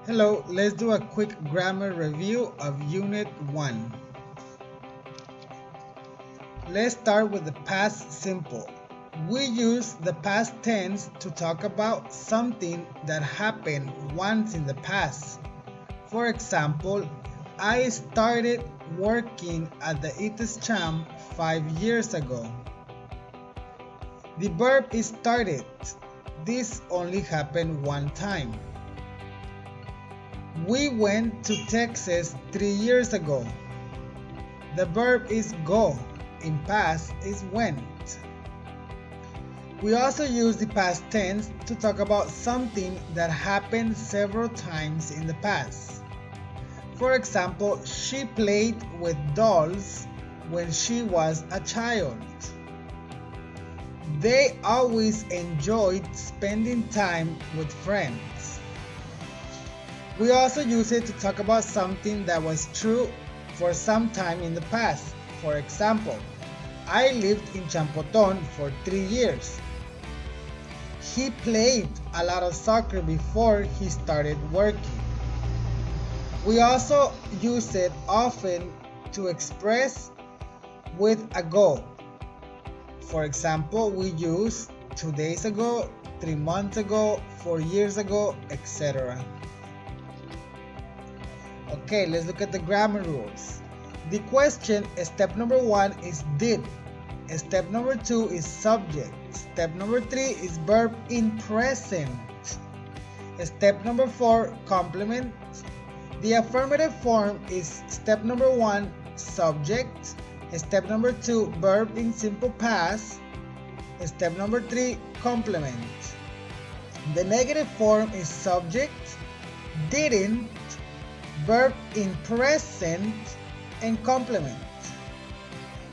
Hello, let's do a quick grammar review of Unit 1. Let's start with the past simple. We use the past tense to talk about something that happened once in the past. For example, I started working at the ITES Champ 5 years ago. The verb is started. This only happened one time. We went to Texas 3 years ago. The verb is go. In past is went. We also use the past tense to talk about something that happened several times in the past. For example, she played with dolls when she was a child. They always enjoyed spending time with friends. We also use it to talk about something that was true for some time in the past. For example, I lived in Champoton for 3 years. He played a lot of soccer before he started working. We also use it often to express with ago. For example, we use 2 days ago, 3 months ago, 4 years ago, etc. Okay, let's look at the grammar rules. The question, step number 1 is did. Step number 2 is subject. Step number 3 is verb in present. Step number 4, complement. The affirmative form is step number 1, subject. Step number 2, verb in simple past. Step number 3, complement. The negative form is subject, didn't, verb in present, and complement.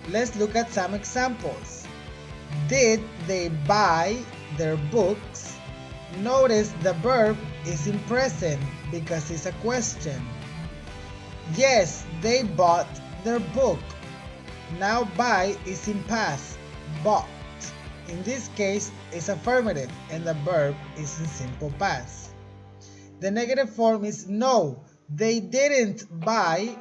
Let's look at some examples. Did they buy their books? Notice the verb is in present because it's a question. Yes, they bought their book. Now buy is in past, bought. In this case, it's affirmative and the verb is in simple past. The negative form is no, they didn't buy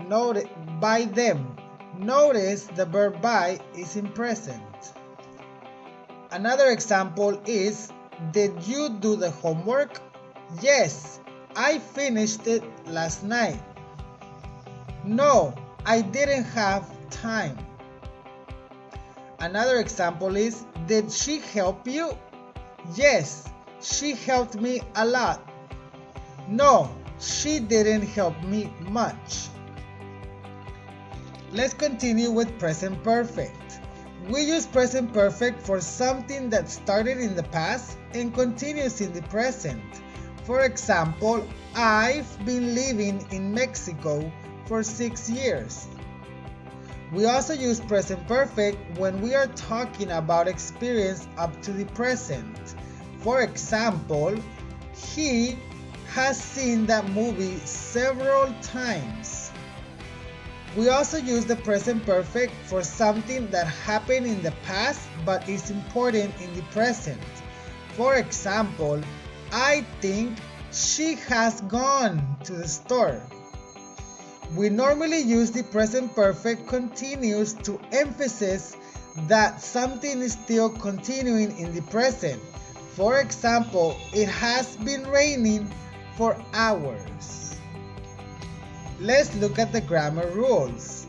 them. Notice the verb buy is in present. Another example is, did you do the homework? Yes, I finished it last night. No, I didn't have time. Another example is, did she help you? Yes, she helped me a lot. No, she didn't help me much. Let's continue with present perfect. We use present perfect for something that started in the past and continues in the present. For example, I've been living in Mexico for 6 years. We also use present perfect when we are talking about experience up to the present. For example, he has seen that movie several times. We also use the present perfect for something that happened in the past but is important in the present. For example, I think she has gone to the store. We normally use the present perfect continuous to emphasize that something is still continuing in the present. For example, it has been raining for hours. Let's look at the grammar rules.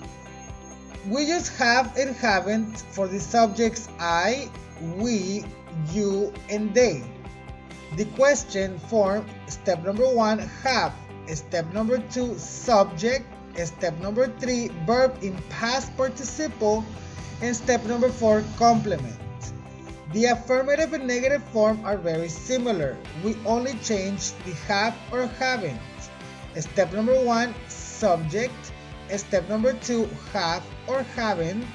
We use have and haven't for the subjects I, we, you, and they. The question form, step number 1, have. Step number 2, subject. Step number 3, verb in past participle. And step number 4, complement. The affirmative and negative form are very similar. We only change the have or haven't. Step number 1, subject. Step number 2, have or haven't.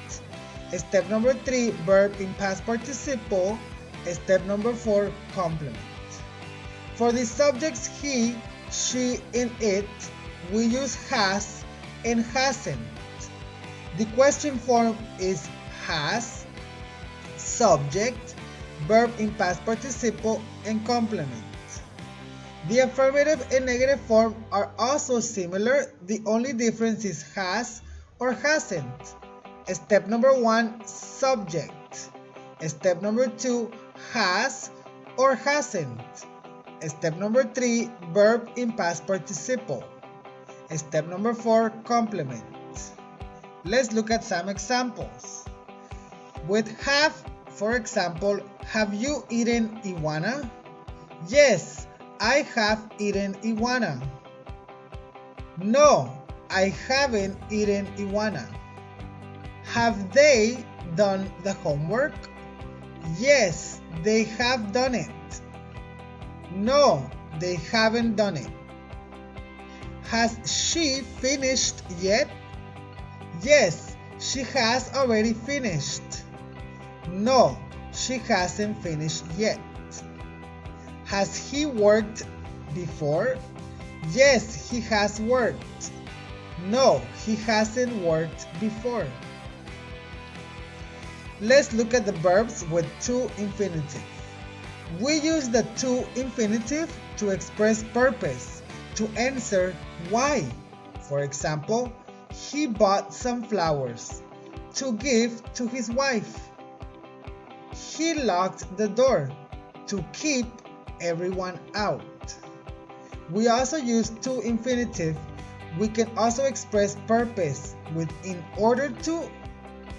Step number 3, verb in past participle. Step number 4, complement. For the subjects he, she, and it, we use has and hasn't. The question form is has, subject, verb in past participle, and complement. The affirmative and negative form are also similar. The only difference is has or hasn't. Step number 1, subject. Step number 2, has or hasn't. Step number 3, verb in past participle. Step number 4, complement. Let's look at some examples. With have, for example, have you eaten iguana? Yes, I have eaten iguana. No, I haven't eaten iguana. Have they done the homework? Yes, they have done it. No, they haven't done it. Has she finished yet? Yes, she has already finished. No, she hasn't finished yet. Has he worked before? Yes, he has worked. No, he hasn't worked before. Let's look at the verbs with to infinitive. We use the to infinitive to express purpose, to answer why. For example, he bought some flowers to give to his wife. He locked the door to keep everyone out. We also use to infinitive. We can also express purpose with in order to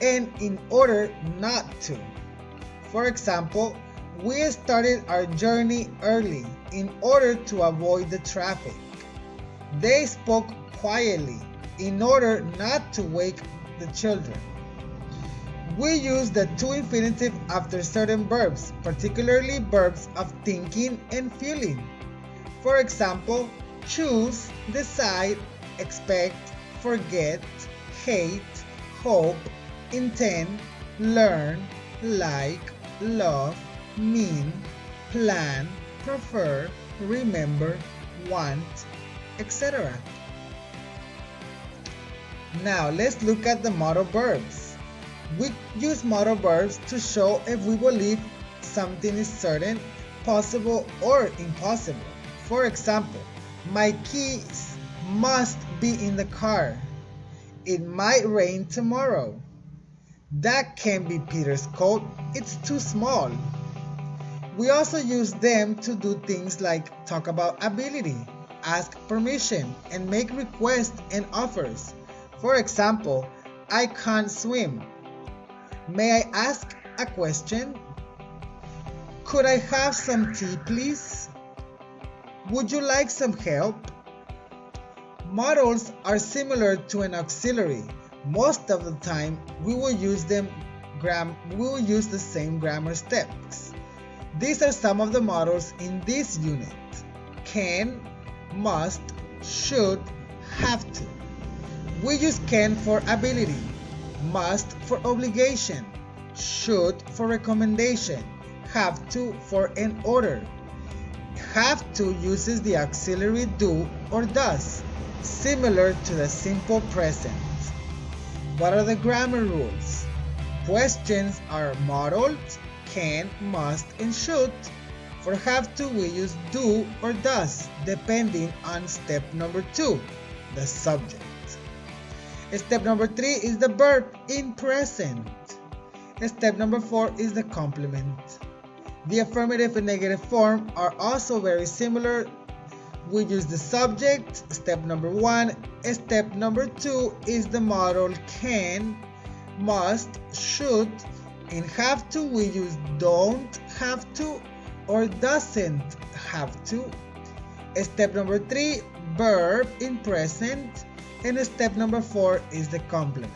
and in order not to. For example, we started our journey early in order to avoid the traffic. They spoke quietly in order not to wake the children. We use the to infinitive after certain verbs, particularly verbs of thinking and feeling. For example, choose, decide, expect, forget, hate, hope, intend, learn, like, love, mean, plan, prefer, remember, want, etc. Now let's look at the modal verbs. We use modal verbs to show if we believe something is certain, possible, or impossible. For example, my keys must be in the car. It might rain tomorrow. That can't be Peter's coat. It's too small. We also use them to do things like talk about ability, ask permission, and make requests and offers. For example, I can't swim. May I ask a question? Could I have some tea, please? Would you like some help? Modals are similar to an auxiliary. Most of the time, we will use the same grammar steps. These are some of the modals in this unit: can, must, should, have to. We use can for ability, must for obligation, should for recommendation, have to for an order. Have to uses the auxiliary do or does, similar to the simple present. What are the grammar rules? Questions are modeled, can, must, and should. For have to, we use do or does, depending on step number 2, the subject. Step number 3 is the verb in present. Step number 4 is the complement. The affirmative and negative form are also very similar. We use the subject, step number 1. Step number 2 is the modal can, must, should. In have to, we use don't have to or doesn't have to. Step number 3, verb in present. And step number 4 is the complement.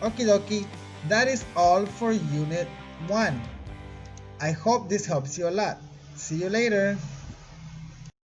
Okie dokie, that is all for Unit 1. I hope this helps you a lot. See you later.